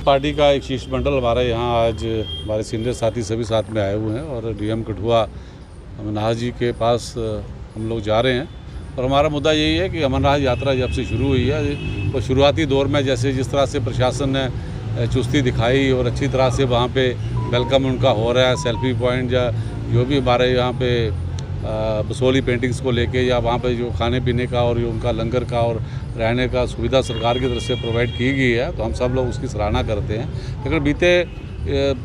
Party का एक शिष्टमंडल हमारे यहाँ आज हमारे सीनियर साथी सभी साथ में आए हुए हैं और डीएम कठुआ अमरनाथ जी के पास हम लोग जा रहे हैं। और हमारा मुद्दा यही है कि अमरनाथ यात्रा जब से शुरू हुई है तो शुरुआती दौर में जैसे जिस तरह से प्रशासन ने चुस्ती दिखाई और अच्छी तरह से वहाँ पे वेलकम उनका हो रहा है, सेल्फी पॉइंट या जो भी हमारे यहाँ पे बसोली पेंटिंग्स को लेके या वहाँ पे जो खाने पीने का और उनका लंगर का और रहने का सुविधा सरकार की तरफ से प्रोवाइड की गई है, तो हम सब लोग उसकी सराहना करते हैं। लेकिन बीते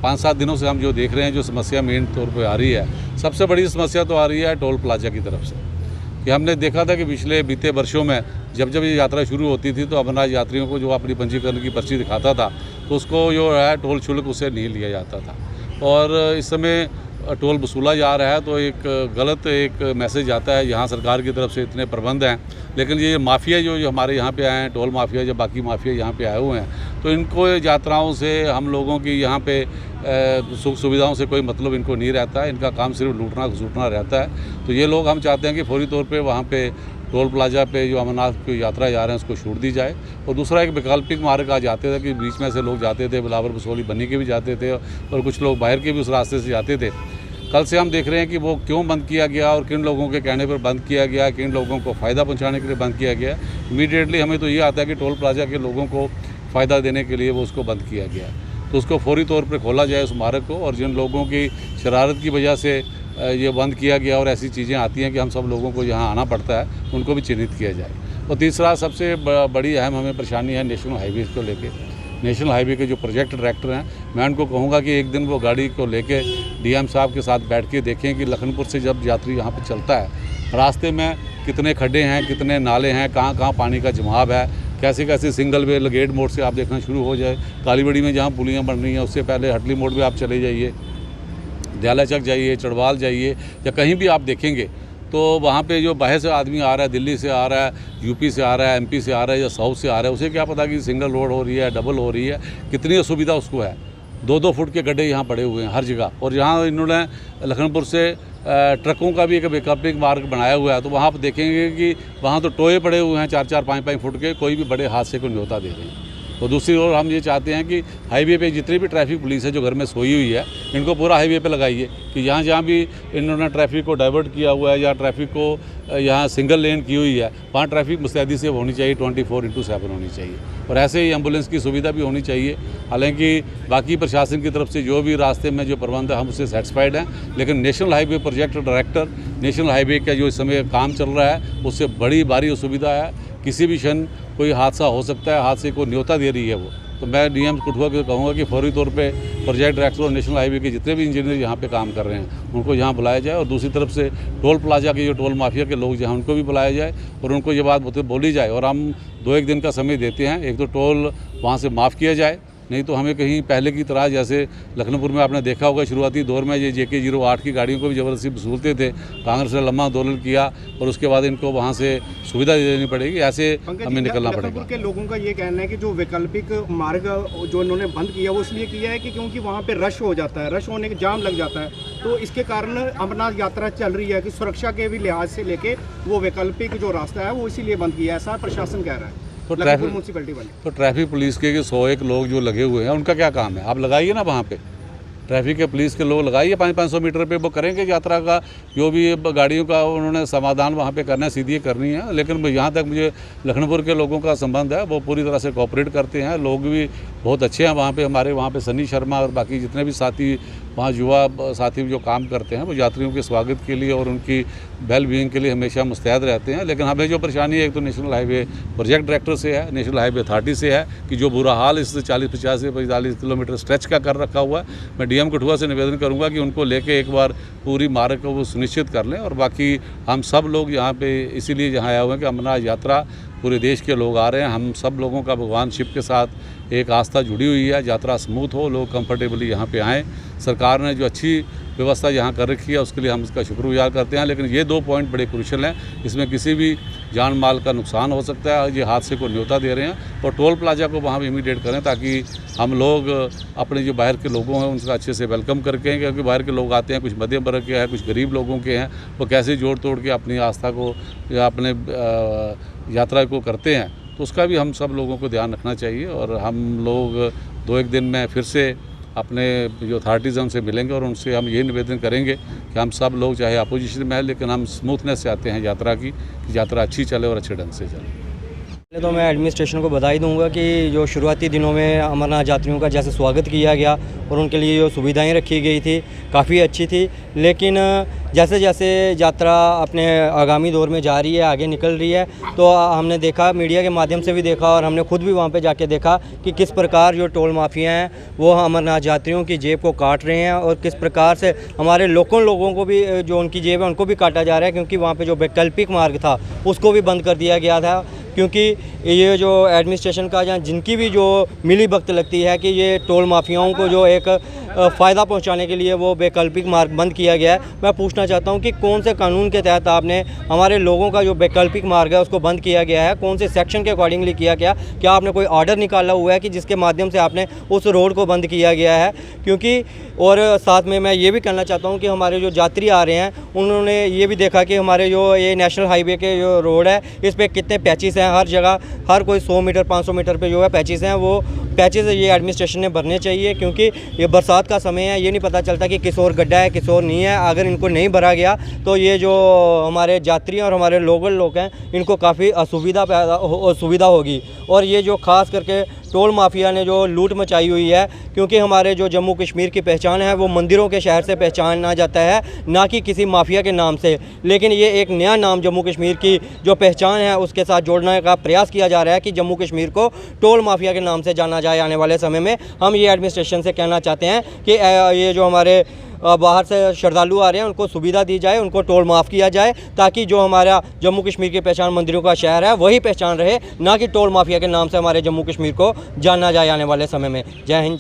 5-7 दिनों से हम जो देख रहे हैं, जो समस्या मेन तौर पे आ रही है, सबसे बड़ी समस्या तो आ रही है टोल प्लाजा की तरफ से। कि हमने देखा था कि बीते वर्षों में जब ये यात्रा शुरू होती थी तो अमरनाथ यात्रियों को जो अपनी पंजीकरण की पर्ची दिखाता था तो उसको जो है टोल शुल्क उसे नहीं लिया जाता था। और इस समय टोल वसूला जा रहा है तो एक गलत एक मैसेज आता है, यहाँ सरकार की तरफ से इतने प्रबंध हैं, लेकिन ये माफिया जो हमारे यहाँ पे आए हैं, टोल माफिया जो बाकी माफिया यहाँ पे आए हुए हैं, तो इनको यात्राओं से हम लोगों की यहाँ पे सुख सुविधाओं से कोई मतलब इनको नहीं रहता है। इनका काम सिर्फ लूटना घसूटना रहता है। तो ये लोग हम चाहते हैं कि फौरी तौर पर वहाँ पर टोल प्लाजा पे जो अमरनाथ की यात्रा जा रहे हैं उसको छूट दी जाए। और दूसरा एक वैकल्पिक मार्ग आ जाते थे कि बीच में से लोग जाते थे, बिलावर बसोली बन्नी के भी जाते थे और कुछ लोग बाहर के भी उस रास्ते से जाते थे। कल से हम देख रहे हैं कि वो क्यों बंद किया गया और किन लोगों के कहने पर बंद किया गया, किन लोगों को फ़ायदा पहुंचाने के लिए बंद किया गया। इमीडिएटली हमें तो ये आता है कि टोल प्लाजा के लोगों को फ़ायदा देने के लिए वो उसको बंद किया गया, तो उसको फौरी तौर पर खोला जाए उस मार्ग को। और जिन लोगों की शरारत की वजह से ये बंद किया गया और ऐसी चीज़ें आती हैं कि हम सब लोगों को यहाँ आना पड़ता है, उनको भी चिन्हित किया जाए। और तीसरा सबसे बड़ी अहम हमें परेशानी है नेशनल हाईवे को लेके। नेशनल हाईवे के जो प्रोजेक्ट डायरेक्टर हैं, मैं उनको कहूँगा कि एक दिन वो गाड़ी को लेके डीएम साहब के साथ बैठ के देखें कि लखनपुर से जब यात्री यहाँ पे चलता है, रास्ते में कितने खड्डे हैं, कितने नाले हैं, कहाँ कहाँ पानी का जमाव है, कैसे कैसे सिंगल वे गेट मोड़ से आप देखना शुरू हो जाए। कालीबड़ी में जहाँ पुलियाँ बन रही हैं उससे पहले हटली मोड़ पर आप चले जाइए, दयालाचक जाइए, चढ़वाल जाइए, या कहीं भी आप देखेंगे तो वहाँ पे जो बाहर से आदमी आ रहा है, दिल्ली से आ रहा है, यूपी से आ रहा है, एमपी से आ रहा है या साउथ से आ रहा है, उसे क्या पता कि सिंगल रोड हो रही है, डबल हो रही है, कितनी असुविधा उसको है। 2-2 फुट के गड्ढे यहाँ पड़े हुए हैं हर जगह। और यहाँ इन्होंने लखनपुर से ट्रकों का भी एक वैकल्पिक मार्ग बनाया हुआ है, तो वहाँ पर देखेंगे कि वहाँ तो टोए पड़े हुए हैं 4-4, 5-5 फुट के, कोई भी बड़े हादसे को न्योता दे रहे हैं। और दूसरी ओर हम ये चाहते हैं कि हाईवे पे जितनी भी ट्रैफिक पुलिस है जो घर में सोई हुई है, इनको पूरा हाईवे पे लगाइए कि जहाँ जहाँ भी इन्होंने ट्रैफिक को डाइवर्ट किया हुआ है या ट्रैफिक को यहाँ सिंगल लेन की हुई है, वहाँ ट्रैफिक मुस्तैदी से होनी चाहिए, 24/7 होनी चाहिए। और ऐसे ही एम्बुलेंस की सुविधा भी होनी चाहिए। हालांकि बाकी प्रशासन की तरफ से जो भी रास्ते में जो प्रबंध है हम उससे सेटिस्फाइड हैं, लेकिन national highway project director, national highway का जो इस समय काम चल रहा है उससे बड़ी भारी असुविधा है। किसी भी क्षण कोई हादसा हो सकता है, हादसे को न्योता दे रही है वो। तो मैं डीएम कठुआ को कहूँगा कि फौरी तौर पे प्रोजेक्ट डायरेक्टर और नेशनल हाईवे के जितने भी इंजीनियर यहाँ पे काम कर रहे हैं उनको यहाँ बुलाया जाए। और दूसरी तरफ से टोल प्लाजा के जो टोल माफिया के लोग जहाँ उनको भी बुलाया जाए और उनको ये बात बोली जाए। और हम 2-1 दिन का समय देते हैं, एक तो टोल वहाँ से माफ़ किया जाए, नहीं तो हमें कहीं पहले की तरह जैसे लखनपुर में आपने देखा होगा शुरुआती दौर में ये JK 08 की गाड़ियों को भी ज़बरदस्ती वसूलते थे। कांग्रेस ने लंबा आंदोलन किया और उसके बाद इनको वहाँ से सुविधा देनी पड़ेगी, ऐसे हमें निकलना पड़ेगा। लखनपुर के लोगों का ये कहना है कि जो वैकल्पिक मार्ग जो इन्होंने बंद किया वो इसलिए किया है कि क्योंकि वहाँ पर रश हो जाता है, रश होने के जाम लग जाता है, तो इसके कारण अमरनाथ यात्रा चल रही है कि सुरक्षा के भी लिहाज से लेके वो वैकल्पिक जो रास्ता है वो इसीलिए बंद किया है, ऐसा प्रशासन कह रहा है। तो ट्रैफिक पुलिस के 101 लोग जो लगे हुए हैं उनका क्या काम है? आप लगाइए ना वहाँ पे ट्रैफिक के पुलिस के लोग लगाइए 500-500 मीटर पे, वो करेंगे यात्रा का जो भी गाड़ियों का उन्होंने समाधान वहाँ पे करना है, सीधी करनी है। लेकिन यहाँ तक मुझे लखनपुर के लोगों का संबंध है, वो पूरी तरह से कोऑपरेट करते हैं, लोग भी बहुत अच्छे हैं वहाँ पे। हमारे वहाँ पे सनी शर्मा और बाकी जितने भी साथी वहाँ युवा साथी जो काम करते हैं वो यात्रियों के स्वागत के लिए और उनकी वेल बीइंग के लिए हमेशा मुस्तैद रहते हैं। लेकिन हमें जो परेशानी है एक तो नेशनल हाईवे प्रोजेक्ट डायरेक्टर से है, नेशनल हाईवे अथॉरिटी से है कि जो बुरा हाल इस 40-50 से 45 किलोमीटर स्ट्रेच का कर रखा हुआ है। मैं डीएम कठुआ से निवेदन करूंगा कि उनको लेके एक बार पूरी मार्ग को वो सुनिश्चित कर लें। और बाकी हम सब लोग यहाँ पे इसीलिए यहाँ आए हुए हैं कि अमरनाथ यात्रा पूरे देश के लोग आ रहे हैं, हम सब लोगों का भगवान शिव के साथ एक आस्था जुड़ी हुई है, यात्रा स्मूथ हो, लोग कंफर्टेबली यहाँ पे आएँ। सरकार ने जो अच्छी व्यवस्था यहाँ कर रखी है उसके लिए हम इसका शुक्रगुजार करते हैं। लेकिन ये 2 पॉइंट बड़े क्रूशियल हैं, इसमें किसी भी जान माल का नुकसान हो सकता है, ये हादसे को न्योता दे रहे हैं। और टोल प्लाजा को वहाँ इमीडिएट करें ताकि हम लोग अपने जो बाहर के लोगों हैं उनका अच्छे से वेलकम करके, क्योंकि बाहर के लोग आते हैं, कुछ मध्यम वर्ग के हैं, कुछ गरीब लोगों के हैं, वो कैसे जोड़ तोड़ के अपनी आस्था को या अपने यात्रा को करते हैं। तो उसका भी हम सब लोगों को ध्यान रखना चाहिए। और हम लोग 2-1 दिन में फिर से अपने जो अथॉरिटीज़ हैं उनसे मिलेंगे और उनसे हम ये निवेदन करेंगे कि हम सब लोग चाहे अपोजिशन में हैं, लेकिन हम स्मूथनेस से आते हैं यात्रा की, कि यात्रा अच्छी चले और अच्छे ढंग से चले। पहले तो मैं एडमिनिस्ट्रेशन को बधाई दूंगा कि जो शुरुआती दिनों में अमरनाथ यात्रियों का जैसे स्वागत किया गया और उनके लिए जो सुविधाएं रखी गई थी काफ़ी अच्छी थी, लेकिन जैसे जैसे यात्रा अपने आगामी दौर में जा रही है, आगे निकल रही है, तो हमने देखा, मीडिया के माध्यम से भी देखा और हमने खुद भी वहाँ पे जाके देखा कि किस प्रकार जो टोल माफिया हैं वो अमरनाथ यात्रियों की जेब को काट रहे हैं और किस प्रकार से हमारे लोगों को भी जो उनकी जेब है उनको भी काटा जा रहा है, क्योंकि वहाँ पर जो वैकल्पिक मार्ग था उसको भी बंद कर दिया गया था। क्योंकि ये जो एडमिनिस्ट्रेशन का या जिनकी भी जो मिली भगत लगती है कि ये टोल माफियाओं को जो एक फ़ायदा पहुंचाने के लिए वो वैकल्पिक मार्ग बंद किया गया है। मैं पूछना चाहता हूं कि कौन से कानून के तहत आपने हमारे लोगों का जो वैकल्पिक मार्ग है उसको बंद किया गया है, कौन से सेक्शन के अकॉर्डिंगली किया गया? क्या आपने कोई ऑर्डर निकाला हुआ है कि जिसके माध्यम से आपने उस रोड को बंद किया गया है? क्योंकि और साथ में मैं ये भी कहना चाहता हूँ कि हमारे जो यात्री आ रहे हैं उन्होंने ये भी देखा कि हमारे जो ये नेशनल हाईवे के जो रोड है इस पर कितने पैचेस हैं, हर जगह हर कोई 100 मीटर 500 मीटर पे जो है पैचेस हैं, वो पैचेस ये एडमिनिस्ट्रेशन ने भरने चाहिए, क्योंकि ये बरसात का समय है, ये नहीं पता चलता कि किस और गड्ढा है किस और नहीं है। अगर इनको नहीं भरा गया तो ये जो हमारे यात्री और हमारे लोकल लोग हैं इनको काफ़ी असुविधा होगी। और ये जो ख़ास करके टोल माफिया ने जो लूट मचाई हुई है, क्योंकि हमारे जो जम्मू कश्मीर की पहचान है वो मंदिरों के शहर से पहचाना जाता है, ना कि किसी माफिया के नाम से, लेकिन ये एक नया नाम जम्मू कश्मीर की जो पहचान है उसके साथ जोड़ने का प्रयास किया जा रहा है कि जम्मू कश्मीर को टोल माफिया के नाम से जाना जाए। आने वाले समय में हम ये एडमिनिस्ट्रेशन से कहना चाहते हैं कि ये जो हमारे बाहर से श्रद्धालु आ रहे हैं उनको सुविधा दी जाए, उनको टोल माफ़ किया जाए, ताकि जो हमारा जम्मू कश्मीर की पहचान मंदिरों का शहर है वही पहचान रहे, ना कि टोल माफिया के नाम से हमारे जम्मू कश्मीर को जाना जाए आने वाले समय में। जय हिंद।